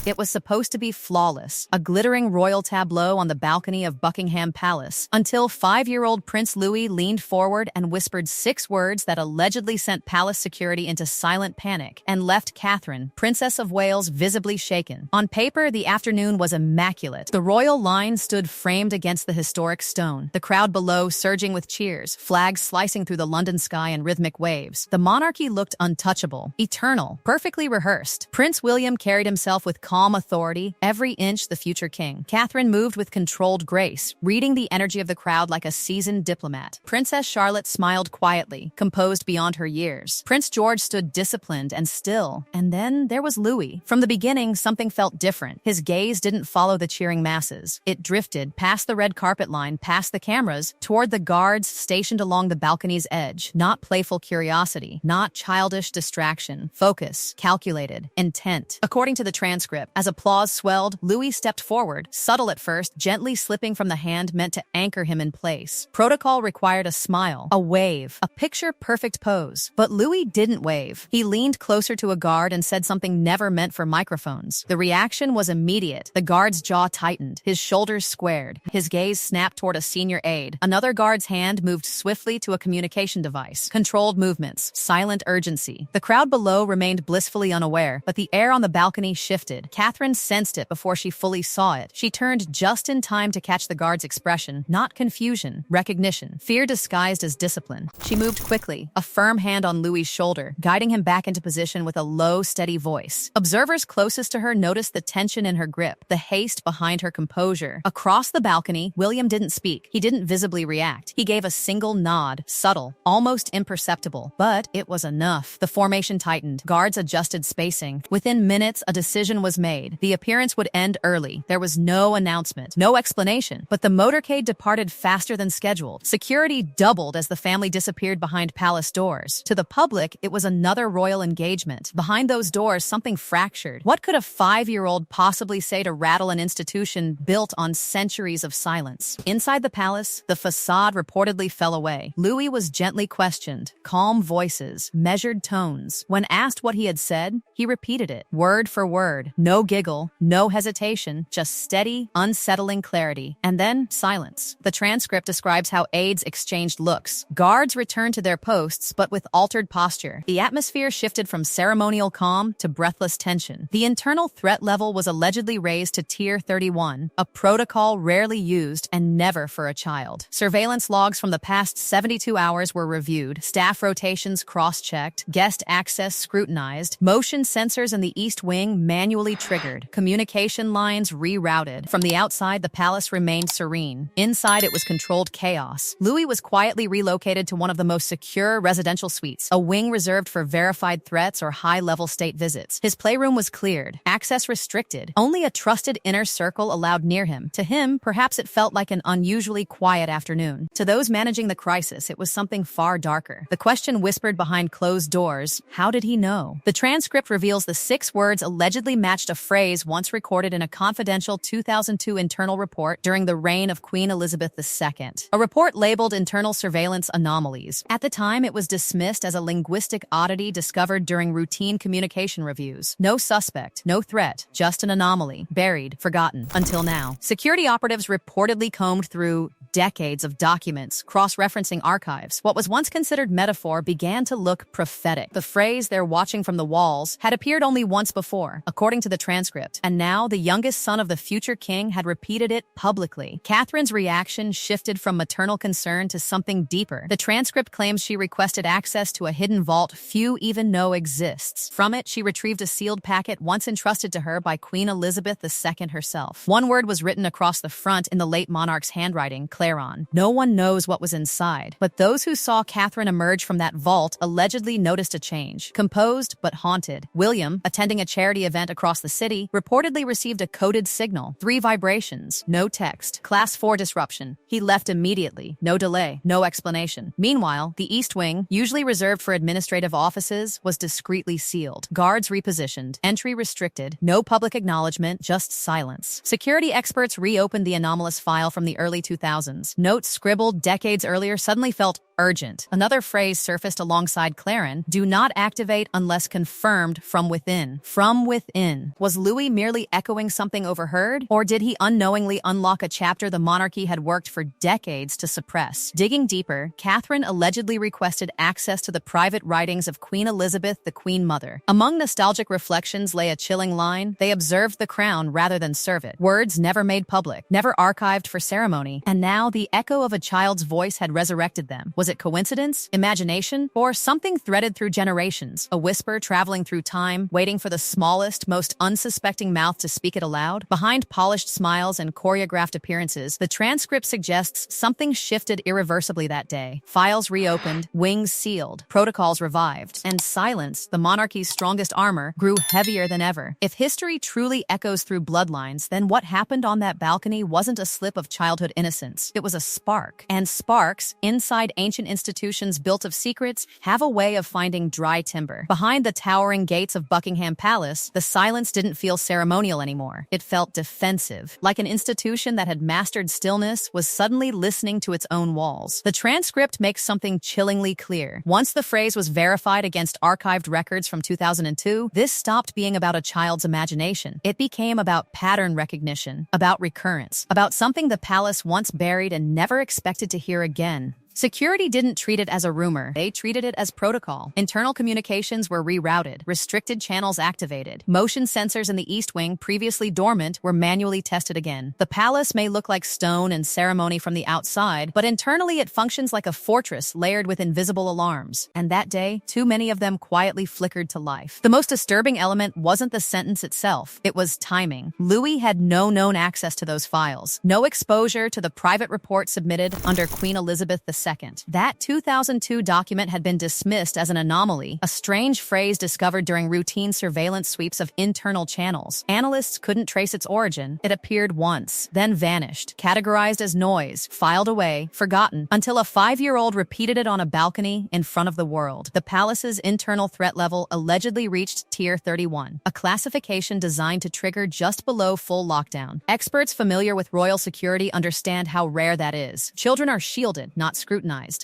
It was supposed to be flawless, a glittering royal tableau on the balcony of Buckingham Palace, until 5-year-old Prince Louis leaned forward and whispered 6 words that allegedly sent palace security into silent panic and left Catherine, Princess of Wales, visibly shaken. On paper, the afternoon was immaculate. The royal line stood framed against the historic stone, the crowd below surging with cheers, flags slicing through the London sky in rhythmic waves. The monarchy looked untouchable, eternal, perfectly rehearsed. Prince William carried himself with calm authority, every inch the future king. Catherine moved with controlled grace, reading the energy of the crowd like a seasoned diplomat. Princess Charlotte smiled quietly, composed beyond her years. Prince George stood disciplined and still. And then there was Louis. From the beginning, something felt different. His gaze didn't follow the cheering masses. It drifted past the red carpet line, past the cameras, toward the guards stationed along the balcony's edge. Not playful curiosity, not childish distraction. Focus, calculated, intent. According to the transcript, as applause swelled, Louis stepped forward, subtle at first, gently slipping from the hand meant to anchor him in place. Protocol required a smile, a wave, a picture-perfect pose. But Louis didn't wave. He leaned closer to a guard and said something never meant for microphones. The reaction was immediate. The guard's jaw tightened, his shoulders squared, his gaze snapped toward a senior aide. Another guard's hand moved swiftly to a communication device. Controlled movements, silent urgency. The crowd below remained blissfully unaware, but the air on the balcony shifted. Catherine sensed it before she fully saw it. She turned just in time to catch the guard's expression, not confusion, recognition, fear disguised as discipline. She moved quickly, a firm hand on Louis's shoulder, guiding him back into position with a low, steady voice. Observers closest to her noticed the tension in her grip, the haste behind her composure. Across the balcony, William didn't speak. He didn't visibly react. He gave a single nod, subtle, almost imperceptible, but it was enough. The formation tightened. Guards adjusted spacing. Within minutes, a decision was made. The appearance would end early. There was no announcement, no explanation, but the motorcade departed faster than scheduled. Security doubled as the family disappeared behind palace doors. To the public, it was another royal engagement. Behind those doors, something fractured. What could a 5-year-old possibly say to rattle an institution built on centuries of silence? Inside the palace, the facade reportedly fell away. Louis was gently questioned. Calm voices, measured tones. When asked what he had said, he repeated it, word for word. No giggle, no hesitation, just steady, unsettling clarity. And then silence. The transcript describes how aides exchanged looks. Guards returned to their posts, but with altered posture. The atmosphere shifted from ceremonial calm to breathless tension. The internal threat level was allegedly raised to Tier 31, a protocol rarely used and never for a child. Surveillance logs from the past 72 hours were reviewed, staff rotations cross-checked, guest access scrutinized, motion sensors in the East Wing manually triggered, communication lines rerouted. From the outside, the palace remained serene. Inside, it was controlled chaos. Louis was quietly relocated to one of the most secure residential suites, a wing reserved for verified threats or high-level state visits. His playroom was cleared, access restricted. Only a trusted inner circle allowed near him. To him, perhaps it felt like an unusually quiet afternoon. To those managing the crisis, it was something far darker. The question whispered behind closed doors, how did he know? The transcript reveals the 6 words allegedly matched a phrase once recorded in a confidential 2002 internal report during the reign of Queen Elizabeth II. A report labeled Internal Surveillance Anomalies. At the time, it was dismissed as a linguistic oddity discovered during routine communication reviews. No suspect, no threat, just an anomaly, buried, forgotten, until now. Security operatives reportedly combed through decades of documents, cross-referencing archives. What was once considered metaphor began to look prophetic. The phrase, "they're watching from the walls," had appeared only once before, according to the transcript, and now the youngest son of the future king had repeated it publicly. Catherine's reaction shifted from maternal concern to something deeper. The transcript claims she requested access to a hidden vault few even know exists. From it, she retrieved a sealed packet once entrusted to her by Queen Elizabeth II herself. One word was written across the front in the late monarch's handwriting, Claron. No one knows what was inside, but those who saw Catherine emerge from that vault allegedly noticed a change. Composed but haunted. William, attending a charity event across the city, reportedly received a coded signal. 3 vibrations, no text. Class 4 disruption. He left immediately. No delay, no explanation. Meanwhile, the East Wing, usually reserved for administrative offices, was discreetly sealed. Guards repositioned. Entry restricted. No public acknowledgement, just silence. Security experts reopened the anomalous file from the early 2000s. Notes scribbled decades earlier suddenly felt urgent. Another phrase surfaced alongside Claron, do not activate unless confirmed from within. From within. Was Louis merely echoing something overheard? Or did he unknowingly unlock a chapter the monarchy had worked for decades to suppress? Digging deeper, Catherine allegedly requested access to the private writings of Queen Elizabeth, the Queen Mother. Among nostalgic reflections lay a chilling line, they observed the crown rather than serve it. Words never made public, never archived for ceremony, and now the echo of a child's voice had resurrected them. Was it coincidence, imagination, or something threaded through generations? A whisper traveling through time, waiting for the smallest, most unsuspecting mouth to speak it aloud? Behind polished smiles and choreographed appearances, the transcript suggests something shifted irreversibly that day. Files reopened, wings sealed, protocols revived, and silence, the monarchy's strongest armor, grew heavier than ever. If history truly echoes through bloodlines, then what happened on that balcony wasn't a slip of childhood innocence. It was a spark. And sparks, inside ancient institutions built of secrets, have a way of finding dry timber. Behind the towering gates of Buckingham Palace, the silence didn't feel ceremonial anymore. It felt defensive, like an institution that had mastered stillness was suddenly listening to its own walls. The transcript makes something chillingly clear. Once the phrase was verified against archived records from 2002, this stopped being about a child's imagination. It became about pattern recognition, about recurrence, about something the palace once buried and never expected to hear again. Security didn't treat it as a rumor. They treated it as protocol. Internal communications were rerouted, restricted channels activated. Motion sensors in the East Wing, previously dormant, were manually tested again. The palace may look like stone and ceremony from the outside, but internally it functions like a fortress layered with invisible alarms. And that day, too many of them quietly flickered to life. The most disturbing element wasn't the sentence itself. It was timing. Louis had no known access to those files. No exposure to the private report submitted under Queen Elizabeth II. That 2002 document had been dismissed as an anomaly, a strange phrase discovered during routine surveillance sweeps of internal channels. Analysts couldn't trace its origin. It appeared once, then vanished, categorized as noise, filed away, forgotten, until a 5-year-old repeated it on a balcony in front of the world. The palace's internal threat level allegedly reached Tier 31, a classification designed to trigger just below full lockdown. Experts familiar with royal security understand how rare that is. Children are shielded, not scrutinized.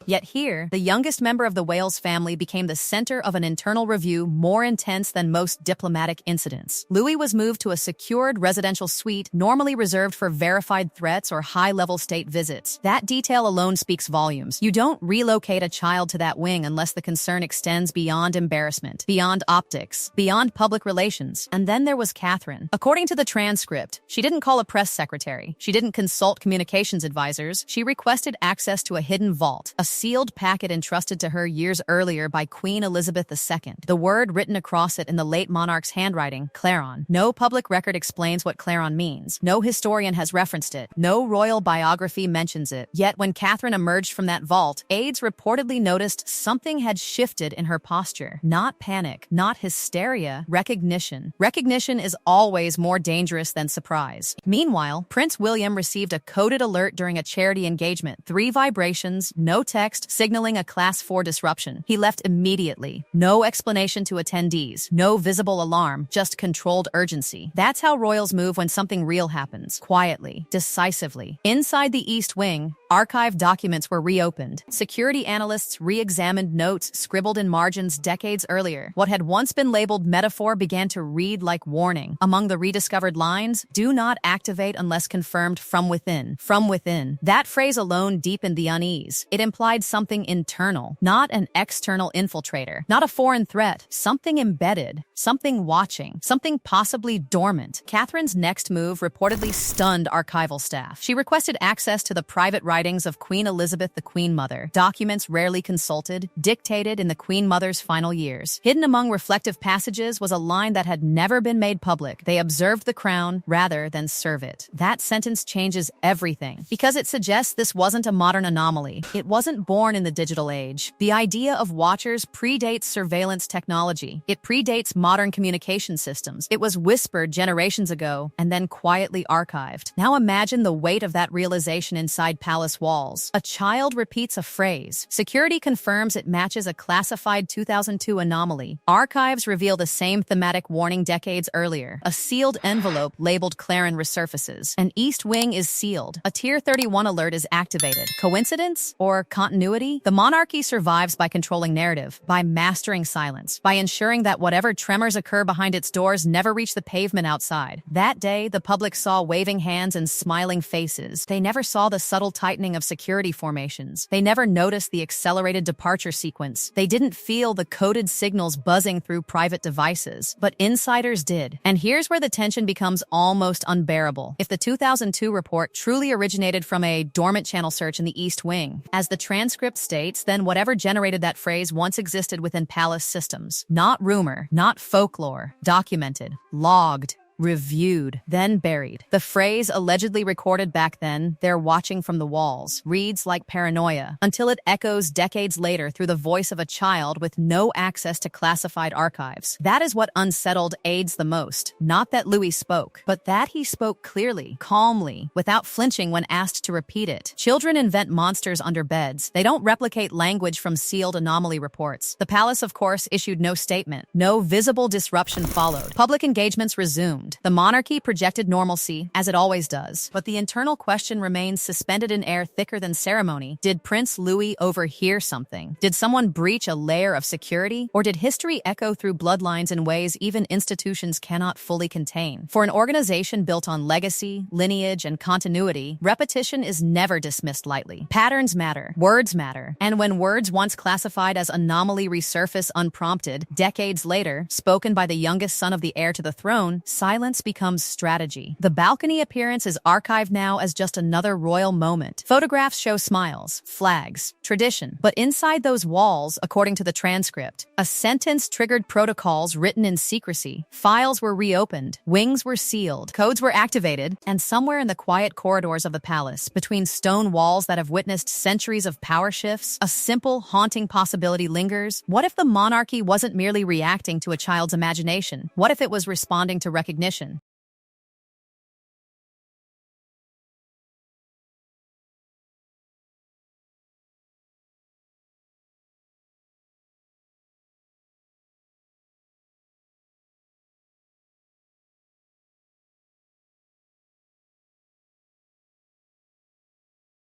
Yet here, the youngest member of the Wales family became the center of an internal review more intense than most diplomatic incidents. Louis was moved to a secured residential suite normally reserved for verified threats or high-level state visits. That detail alone speaks volumes. You don't relocate a child to that wing unless the concern extends beyond embarrassment, beyond optics, beyond public relations. And then there was Catherine. According to the transcript, she didn't call a press secretary. She didn't consult communications advisors. She requested access to a hidden vault, a sealed packet entrusted to her years earlier by Queen Elizabeth II. The word written across it in the late monarch's handwriting, Claron. No public record explains what Claron means. No historian has referenced it. No royal biography mentions it. Yet when Catherine emerged from that vault, aides reportedly noticed something had shifted in her posture. Not panic, not hysteria, recognition. Recognition is always more dangerous than surprise. Meanwhile, Prince William received a coded alert during a charity engagement. 3 vibrations, no text, signaling a Class 4 disruption. He left immediately. No explanation to attendees. No visible alarm, just controlled urgency. That's how royals move when something real happens. Quietly, decisively. Inside the East Wing, archived documents were reopened. Security analysts re-examined notes scribbled in margins decades earlier. What had once been labeled metaphor began to read like warning. Among the rediscovered lines, do not activate unless confirmed from within. From within. That phrase alone deepened the unease. It implied something internal, not an external infiltrator, not a foreign threat, something embedded, something watching, something possibly dormant. Catherine's next move reportedly stunned archival staff. She requested access to the private writings of Queen Elizabeth, the Queen Mother, documents rarely consulted, dictated in the Queen Mother's final years. Hidden among reflective passages was a line that had never been made public. They observed the crown rather than serve it. That sentence changes everything, because it suggests this wasn't a modern anomaly. It wasn't born in the digital age. The idea of watchers predates surveillance technology. It predates modern communication systems. It was whispered generations ago and then quietly archived. Now imagine the weight of that realization inside palace palace walls. A child repeats a phrase. Security confirms it matches a classified 2002 anomaly. Archives reveal the same thematic warning decades earlier. A sealed envelope labeled Claron resurfaces. An east wing is sealed. A Tier 31 alert is activated. Coincidence? Or continuity? The monarchy survives by controlling narrative, by mastering silence, by ensuring that whatever tremors occur behind its doors never reach the pavement outside. That day, the public saw waving hands and smiling faces. They never saw the subtle tightening of security formations. They never noticed the accelerated departure sequence. They didn't feel the coded signals buzzing through private devices. But insiders did. And here's where the tension becomes almost unbearable. If the 2002 report truly originated from a dormant channel search in the East Wing, as the transcript states, then whatever generated that phrase once existed within palace systems. Not rumor, not folklore. Documented, logged, reviewed, then buried. The phrase allegedly recorded back then, "They're watching from the walls," reads like paranoia, until it echoes decades later through the voice of a child with no access to classified archives. That is what unsettled aides the most. Not that Louis spoke, but that he spoke clearly, calmly, without flinching when asked to repeat it. Children invent monsters under beds. They don't replicate language from sealed anomaly reports. The palace, of course, issued no statement. No visible disruption followed. Public engagements resumed. The monarchy projected normalcy, as it always does. But the internal question remains suspended in air thicker than ceremony. Did Prince Louis overhear something? Did someone breach a layer of security? Or did history echo through bloodlines in ways even institutions cannot fully contain? For an organization built on legacy, lineage, and continuity, repetition is never dismissed lightly. Patterns matter. Words matter. And when words once classified as anomaly resurface unprompted, decades later, spoken by the youngest son of the heir to the throne, silence becomes strategy. The balcony appearance is archived now as just another royal moment. Photographs show smiles, flags, tradition. But inside those walls, according to the transcript, a sentence triggered protocols written in secrecy. Files were reopened, wings were sealed, codes were activated, and somewhere in the quiet corridors of the palace, between stone walls that have witnessed centuries of power shifts, a simple, haunting possibility lingers. What if the monarchy wasn't merely reacting to a child's imagination? What if it was responding to recognition?